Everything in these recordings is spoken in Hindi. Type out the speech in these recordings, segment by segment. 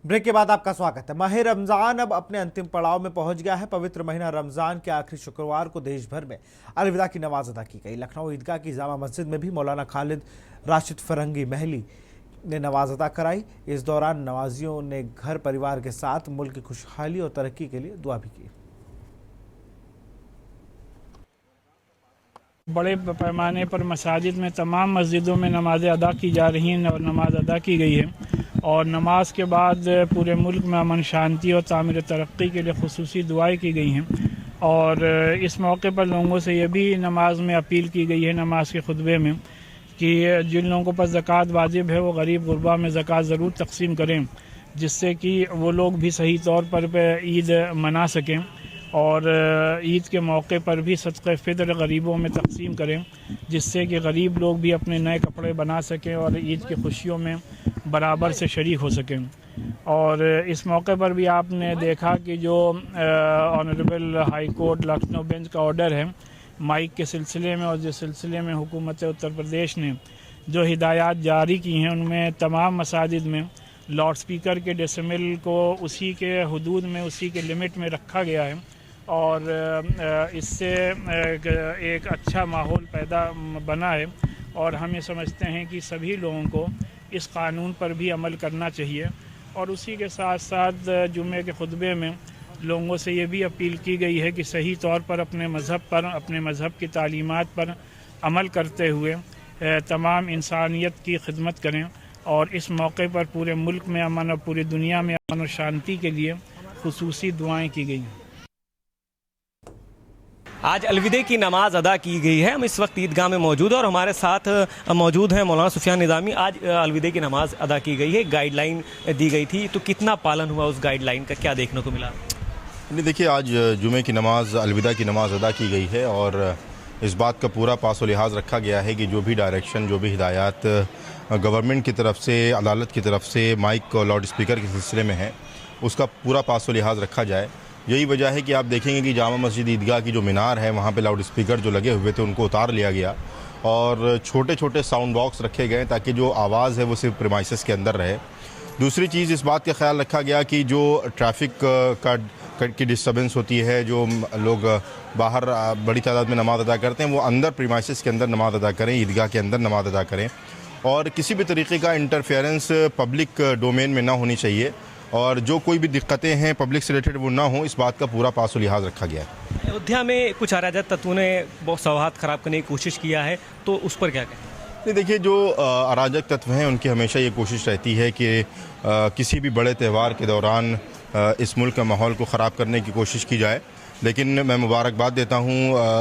ब्रेक के बाद आपका स्वागत है। माह रमजान अब अपने अंतिम पड़ाव में पहुंच गया है। पवित्र महीना रमजान के आखिरी शुक्रवार को देश भर में अलविदा की नमाज अदा की गई। लखनऊ ईदगाह की जामा मस्जिद में भी मौलाना खालिद राशिद फरंगी महली ने नमाज अदा कराई। इस दौरान नमाजियों ने घर परिवार के साथ मुल्क की खुशहाली और तरक्की के लिए दुआ भी की। बड़े पैमाने पर मसाजिद में तमाम मस्जिदों में नमाज़ें अदा की जा रही हैं और नमाज अदा की गई है और नमाज के बाद पूरे मुल्क में अमन शांति और तामीर तरक्की के लिए खुसूसी दुआएं की गई हैं। और इस मौके पर लोगों से ये भी नमाज में अपील की गई है नमाज के खुतबे में कि जिन लोगों पर ज़कात वाजिब है वो गरीब गुरबा में ज़कात ज़रूर तकसीम करें, जिससे कि वो लोग भी सही तौर पर ईद मना सकें और ईद के मौके पर भी सदक़े फ़ितर गरीबों में तकसीम करें, जिससे कि गरीब लोग भी अपने नए कपड़े बना सकें और ईद की खुशियों में बराबर से शरीक हो सकें। और इस मौके पर भी आपने देखा कि जो honourable high court Lucknow bench का ऑर्डर है माइक के सिलसिले में और जिस सिलसिले में हुकूमत उत्तर प्रदेश ने जो हिदायत जारी की हैं उनमें तमाम मसाजिद में लाउड स्पीकर के डेसिमल को उसी के हदूद में उसी के लिमिट में रखा गया है और इससे एक अच्छा माहौल पैदा बना है। और हम ये समझते हैं कि सभी लोगों को इस कानून पर भी अमल करना चाहिए। और उसी के साथ साथ जुम्मे के खुतबे में लोगों से ये भी अपील की गई है कि सही तौर पर अपने मज़हब की तालीमात पर अमल करते हुए तमाम इंसानियत की खिदमत करें। और इस मौके पर पूरे मुल्क में अमन और पूरी दुनिया में अमन और शांति के लिए खुसूसी दुआएं की गई। आज अलविदे की नमाज अदा की गई है। हम इस वक्त ईदगाह में मौजूद हैं और हमारे साथ मौजूद हैं मौलाना सुफियान निज़ामी। आज अलविदे की नमाज अदा की गई है, गाइडलाइन दी गई थी, तो कितना पालन हुआ उस गाइडलाइन का, क्या देखने को मिला? नहीं, देखिए, आज जुमे की नमाज अलविदा की नमाज अदा की गई है और इस बात का पूरा पास व लिहाज रखा गया है कि जो भी डायरेक्शन, जो भी हिदायत गवर्नमेंट की तरफ से, अदालत की तरफ से माइक और लाउड स्पीकर के सिलसिले में है, उसका पूरा पास व लिहाज रखा जाए। यही वजह है कि आप देखेंगे कि जामा मस्जिद ईदगाह की जो मीनार है वहाँ पे लाउड स्पीकर जो लगे हुए थे उनको उतार लिया गया और छोटे छोटे साउंड बॉक्स रखे गए ताकि जो आवाज़ है वो सिर्फ प्रीमाइसेस के अंदर रहे। दूसरी चीज़, इस बात का ख्याल रखा गया कि जो ट्रैफिक की डिस्टर्बेंस होती है, जो लोग बाहर बड़ी तादाद में नमाज़ अदा करते हैं वो अंदर प्रीमाइसेस के अंदर नमाज़ अदा करें, ईदगाह के अंदर नमाज़ अदा करें और किसी भी तरीके का इंटरफेरेंस पब्लिक डोमेन में ना होनी चाहिए और जो कोई भी दिक्कतें हैं पब्लिक से रिलेटेड वो ना हो, इस बात का पूरा पास व लिहाज रखा गया है। अयोध्या में कुछ अराजक तत्वों ने बहुत सौहार्द ख़राब करने की कोशिश किया है, तो उस पर क्या कहें? नहीं, देखिए, जो अराजक तत्व हैं उनकी हमेशा ये कोशिश रहती है कि किसी भी बड़े त्यौहार के दौरान इस मुल्क का माहौल को ख़राब करने की कोशिश की जाए। लेकिन मैं मुबारकबाद देता हूँ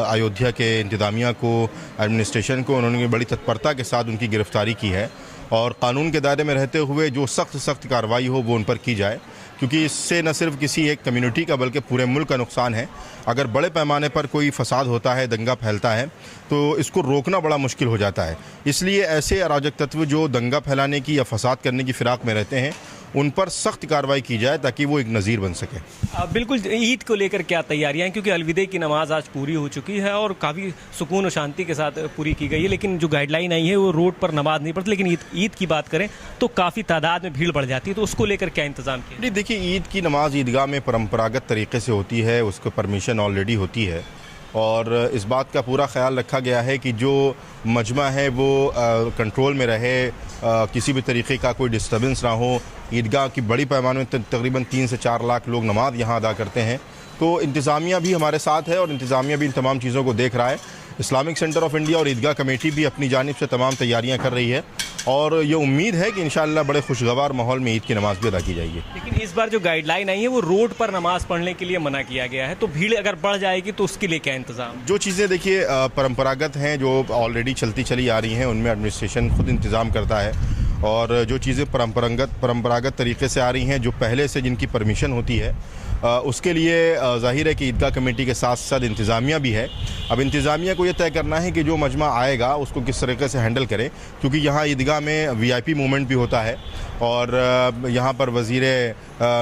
अयोध्या के इंतज़ामिया को, एडमिनिस्ट्रेशन को। उन्होंने बड़ी तत्परता के साथ उनकी गिरफ़्तारी की है और क़ानून के दायरे में रहते हुए जो सख्त कार्रवाई हो वो उन पर की जाए, क्योंकि इससे न सिर्फ किसी एक कम्युनिटी का बल्कि पूरे मुल्क का नुकसान है। अगर बड़े पैमाने पर कोई फसाद होता है, दंगा फैलता है, तो इसको रोकना बड़ा मुश्किल हो जाता है। इसलिए ऐसे अराजक तत्व जो दंगा फैलाने की या फसाद करने की फ़िराक में रहते हैं उन पर सख्त कार्रवाई की जाए ताकि वो एक नज़ीर बन सके। बिल्कुल। ईद को लेकर क्या तैयारियां हैं, क्योंकि अलविदे की नमाज आज पूरी हो चुकी है और काफ़ी सुकून और शांति के साथ पूरी की गई है, लेकिन जो गाइडलाइन आई है वो रोड पर नमाज नहीं पढ़ती, लेकिन ईद की बात करें तो काफ़ी तादाद में भीड़ बढ़ जाती है, तो उसको लेकर क्या इंतज़ाम किया? नहीं, देखिए, ईद की नमाज ईदगाह में परंपरागत तरीके से होती है, उसको परमिशन ऑलरेडी होती है और इस बात का पूरा ख्याल रखा गया है कि जो मजमा है वो कंट्रोल में रहे, किसी भी तरीके का कोई डिस्टर्बेंस ना हो। ईदगाह की बड़ी पैमाने में तकरीबन 3 से 4 लाख लोग नमाज यहाँ अदा करते हैं, तो इंतज़ामिया भी हमारे साथ है और इंतज़ामिया भी इन तमाम चीज़ों को देख रहा है। इस्लामिक सेंटर ऑफ इंडिया और ईदगाह कमेटी भी अपनी जानिब से तमाम तैयारियाँ कर रही है और ये उम्मीद है कि इंशाअल्लाह बड़े खुशगवार माहौल में ईद की नमाज भी अदा की जाएगी। लेकिन इस बार जो गाइडलाइन आई है वो रोड पर नमाज पढ़ने के लिए मना किया गया है, तो भीड़ अगर बढ़ जाएगी तो उसके लिए क्या इंतज़ाम? जो चीज़ें देखिए परंपरागत हैं, जो ऑलरेडी चलती चली आ रही हैं, उनमें एडमिनिस्ट्रेशन खुद इंतज़ाम करता है और जो चीज़ें परंपरागत तरीके से आ रही हैं, जो पहले से जिनकी परमिशन होती है, उसके लिए ज़ाहिर है कि ईदगाह कमेटी के साथ साथ इंतज़ामिया भी है। अब इंतज़ामिया को ये तय करना है कि जो मजमा आएगा उसको किस तरीके से हैंडल करें, क्योंकि यहाँ ईदगाह में VIP मूवमेंट भी होता है और यहाँ पर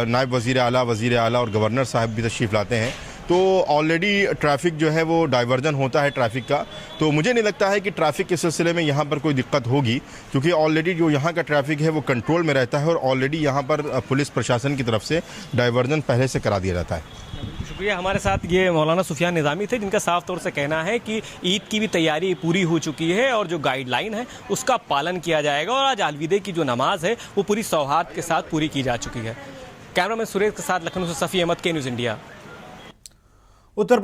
नायब वज़ीर आला और गवर्नर साहब भी तशरीफ़ लाते हैं। तो ऑलरेडी ट्रैफिक जो है वो डाइवर्जन होता है ट्रैफिक का। तो मुझे नहीं लगता है कि ट्रैफिक के सिलसिले में यहाँ पर कोई दिक्कत होगी, क्योंकि ऑलरेडी जो यहाँ का ट्रैफिक है वो कंट्रोल में रहता है और ऑलरेडी यहाँ पर पुलिस प्रशासन की तरफ से डाइवर्जन पहले से करा दिया जाता है। शुक्रिया। हमारे साथ ये मौलाना सुफियान निज़ामी थे, जिनका साफ तौर से कहना है कि ईद की भी तैयारी पूरी हो चुकी है और जो गाइडलाइन है उसका पालन किया जाएगा और आज अलविदे की जो नमाज है वो पूरी सौहार्द के साथ पूरी की जा चुकी है। कैमरामैन सुरेश के साथ लखनऊ से सफ़ी अहमद के न्यूज़ इंडिया। उत्तर